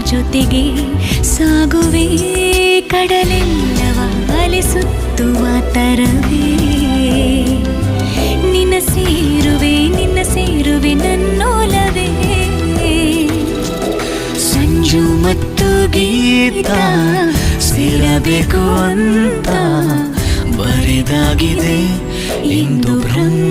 ಜೊತೆಗೆ ಸಾಗುವೆ ಕಡಲೆಲ್ಲವ ಅಲಿಸುತ್ತುವ ತರವೇ ನಿನ್ನ ಸೇರುವೆ ನನ್ನೋಲವೇ ಸಂಜು ಮತ್ತು ಗೀತ ಸೇರಬೇಕು ಅಂತ ಬರೆದಾಗಿದೆ ಇಂದು ಬ್ರಹ್ಮ